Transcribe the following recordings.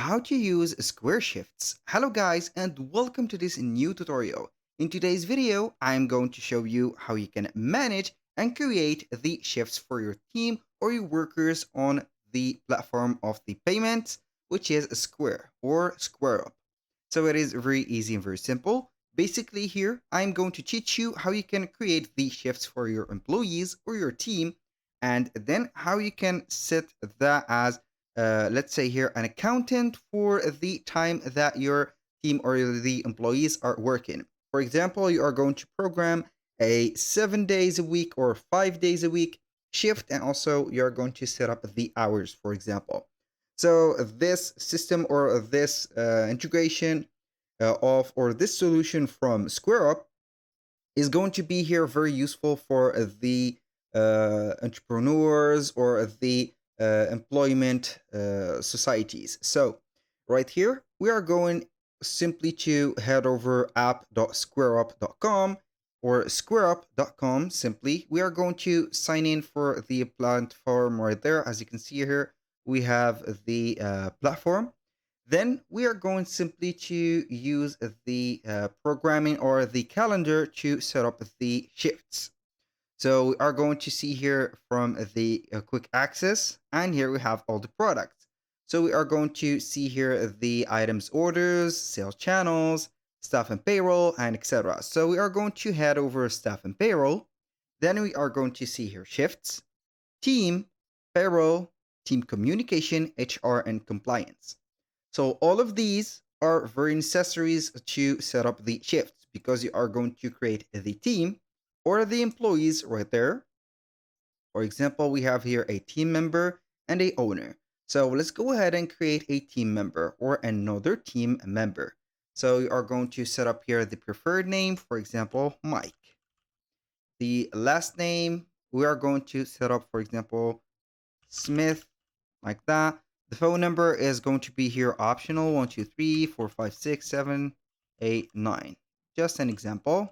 how to use square shifts. Hello guys and welcome to this new tutorial. In today's video, I'm going to show you how you can manage and create the shifts for your team or your workers on the platform of the payments, which is Square or SquareUp. So it is very easy and very simple. Basically here, I'm going to teach you how you can create the shifts for your employees or your team, and then how you can set that as let's say here an accountant for the time that your team or the employees are working. For example, you are going to program a 7 days a week or 5 days a week shift, and also you're going to set up the hours, for example. So this system or this integration of or this solution from SquareUp is going to be here very useful for the entrepreneurs or the employment societies. So right here, we are going simply to head over app.squareup.com or squareup.com simply. We are going to sign in for the platform right there. As you can see here, we have the platform. Then we are going simply to use the programming or the calendar to set up the shifts. So we are going to see here from the quick access, and here we have all the products. So we are going to see here the items orders, sales channels, staff and payroll, and etc. So we are going to head over staff and payroll. Then we are going to see here shifts, team, payroll, team communication, HR, and compliance. So all of these are very necessaries to set up the shifts because you are going to create the team or the employees right there. For example, we have here a team member and a owner. So let's go ahead and create a team member or another team member. So you are going to set up here the preferred name, for example, Mike. The last name, we are going to set up, for example, Smith, like that. The phone number is going to be here optional 123 456 7 8 9. Just an example.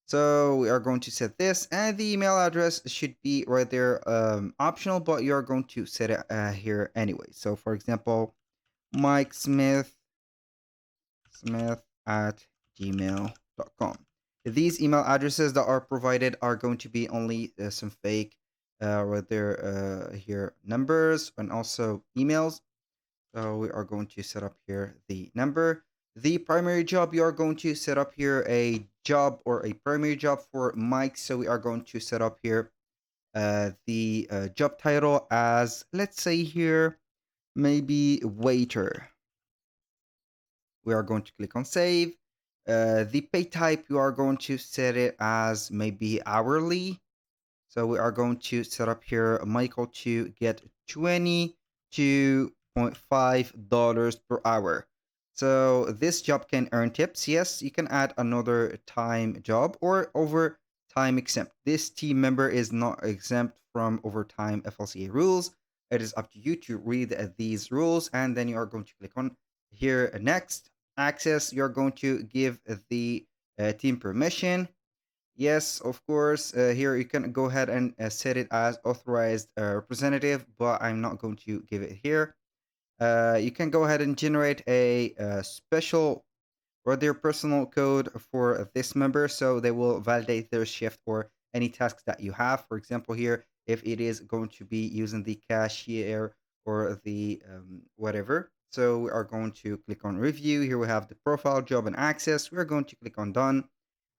So we are going to set this, and the email address should be right there optional, but you're going to set it here anyway. So for example, Mike Smith at gmail.com. These email addresses that are provided are going to be only some fake right there here numbers and also emails. So we are going to set up here the number. The primary job, you are going to set up here a job or a primary job for Mike. So we are going to set up here the job title as, let's say here, maybe waiter. We are going to click on save. The pay type, you are going to set it as maybe hourly. So we are going to set up here Michael to get $22.5 per hour. So this job can earn tips. Yes, you can add another time job or overtime exempt. This team member is not exempt from overtime FLCA rules. It is up to you to read these rules, and then you are going to click on here next access. You're going to give the team permission. Yes, of course. Here you can go ahead and set it as authorized representative, but I'm not going to give it here. You can go ahead and generate a special or their personal code for this member, so they will validate their shift or any tasks that you have. For example, here, if it is going to be using the cashier or the whatever. So we are going to click on review. Here we have the profile, job, and access. We're going to click on done.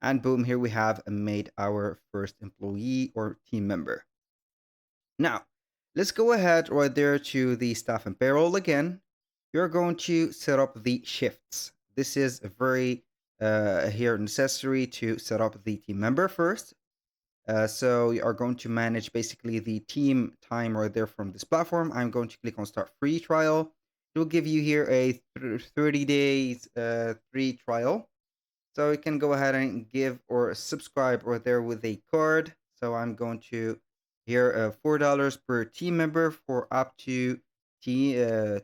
And boom, here we have made our first employee or team member. Now, let's go ahead right there to the staff and payroll again. You're going to set up the shifts. This is very here necessary to set up the team member first. So you are going to manage basically the team time right there from this platform. I'm going to click on start free trial. It will give you here a 30 days free trial. So you can go ahead and give or subscribe right there with a card. So I'm going to here $4 per team member for up to 10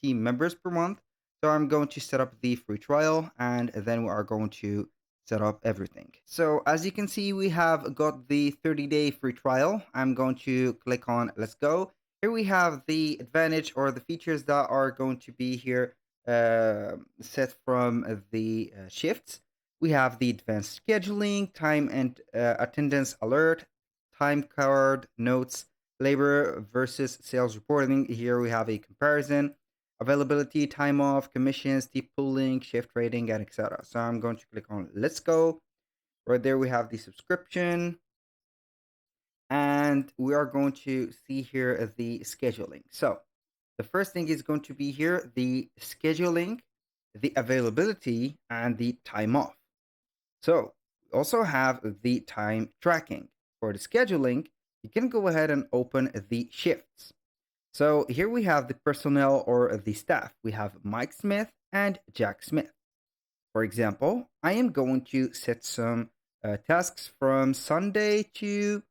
team members per month. So I'm going to set up the free trial, and then we are going to set up everything. So as you can see, we have got the 30-day free trial. I'm going to click on let's go. Here we have the advantage or the features that are going to be here set from the shifts. We have the advanced scheduling, time and attendance alert, time card notes, labor versus sales reporting. Here we have a comparison, availability, time off, commissions, deep pooling, shift rating, and etc. So I'm going to click on let's go. Right there we have the subscription, and we are going to see here the scheduling. So the first thing is going to be here the scheduling, the availability, and the time off. So we also have the time tracking. For the scheduling, you can go ahead and open the shifts. So here we have the personnel or the staff. We have Mike Smith and Jack Smith. For example, I am going to set some tasks from Sunday to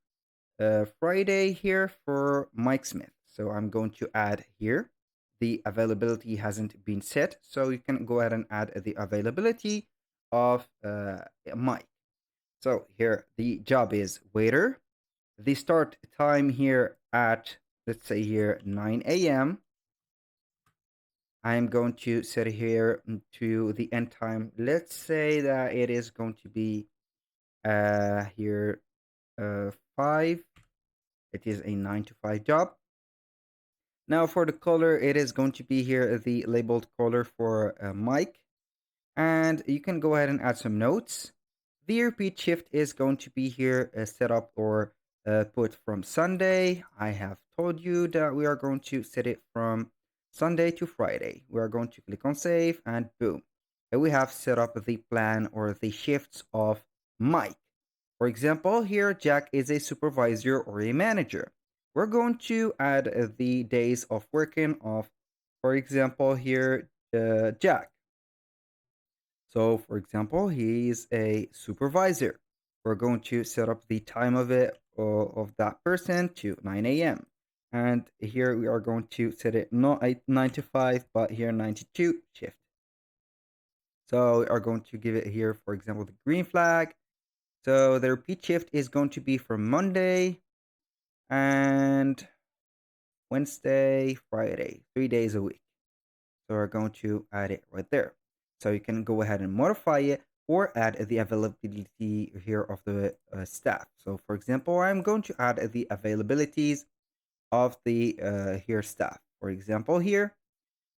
Friday here for Mike Smith. So I'm going to add here. The availability hasn't been set, so you can go ahead and add the availability of Mike. So here the job is waiter. The start time here at, let's say here 9 a.m. I'm going to set here to the end time. Let's say that it is going to be here 5. It is a 9 to 5 job. Now for the color, it is going to be here the labeled color for Mike. And you can go ahead and add some notes. The repeat shift is going to be here set up or put from Sunday. I have told you that we are going to set it from Sunday to Friday. We are going to click on save and boom. And we have set up the plan or the shifts of Mike. For example, here Jack is a supervisor or a manager. We're going to add the days of working of, for example, here Jack. So, for example, he is a supervisor. We're going to set up the time of it of that person to 9 a.m. And here we are going to set it not at 9 to 5, but here 92 shift. So we are going to give it here, for example, the green flag. So the repeat shift is going to be from Monday and Wednesday, Friday, 3 days a week. So we're going to add it right there. So you can go ahead and modify it or add the availability here of the staff. So for example, I'm going to add the availabilities of the here staff. For example, here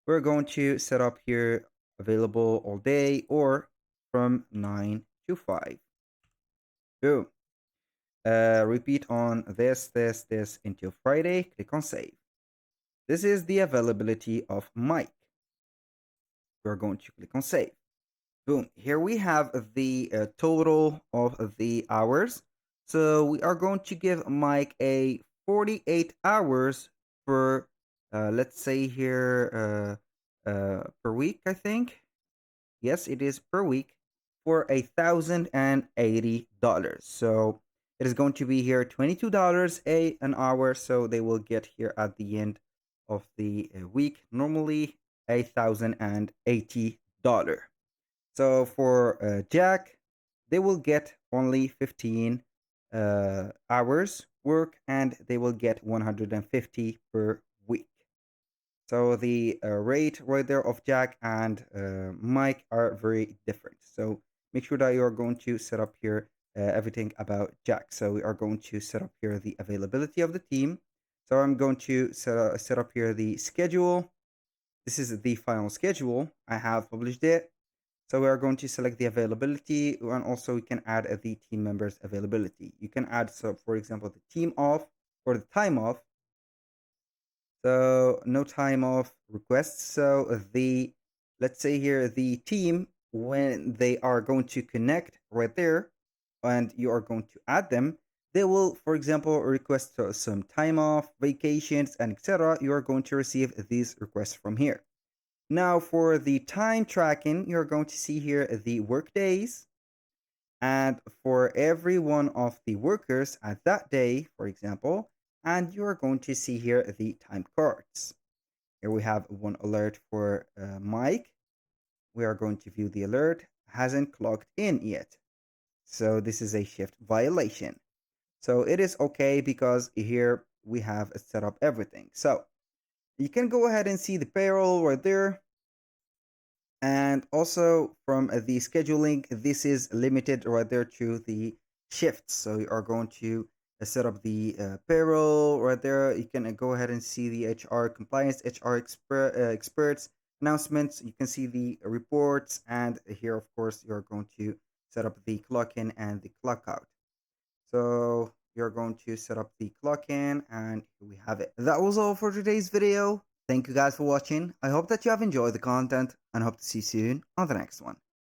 we're going to set up here available all day or from 9 to 5. Boom. Repeat on this until Friday. Click on save. This is the availability of Mike. We're going to click on save. Boom. Here we have the total of the hours. So we are going to give Mike a 48 hours per, let's say here, per week, I think. Yes, it is per week for $1,080. So it is going to be here $22 an hour. So they will get here at the end of the week, normally $1,080. So for Jack, they will get only 15 hours work and they will get 150 per week. So the rate right there of Jack and Mike are very different. So make sure that you are going to set up here everything about Jack. So we are going to set up here the availability of the team. So I'm going to set up here the schedule. This is the final schedule. I have published it. So we are going to select the availability, and also we can add the team members availability. You can add, so for example, the team off or the time off. So no time off requests. So the, let's say here the team, when they are going to connect right there and you are going to add them, they will, for example, request some time off, vacations, and etc. You are going to receive these requests from here. Now for the time tracking, you're going to see here the work days. And for every one of the workers at that day, for example, and you're going to see here the time cards. Here we have one alert for Mike. We are going to view the alert. Hasn't clocked in yet. So this is a shift violation. So it is okay because here we have set up everything. So you can go ahead and see the payroll right there. And also from the scheduling, this is limited right there to the shifts. So you are going to set up the payroll right there. You can go ahead and see the HR compliance, experts announcements. You can see the reports, and here, of course, you're going to set up the clock in and the clock out. So you're going to set up the clock in, and here we have it. That was all for today's video. Thank you guys for watching. I hope that you have enjoyed the content and hope to see you soon on the next one.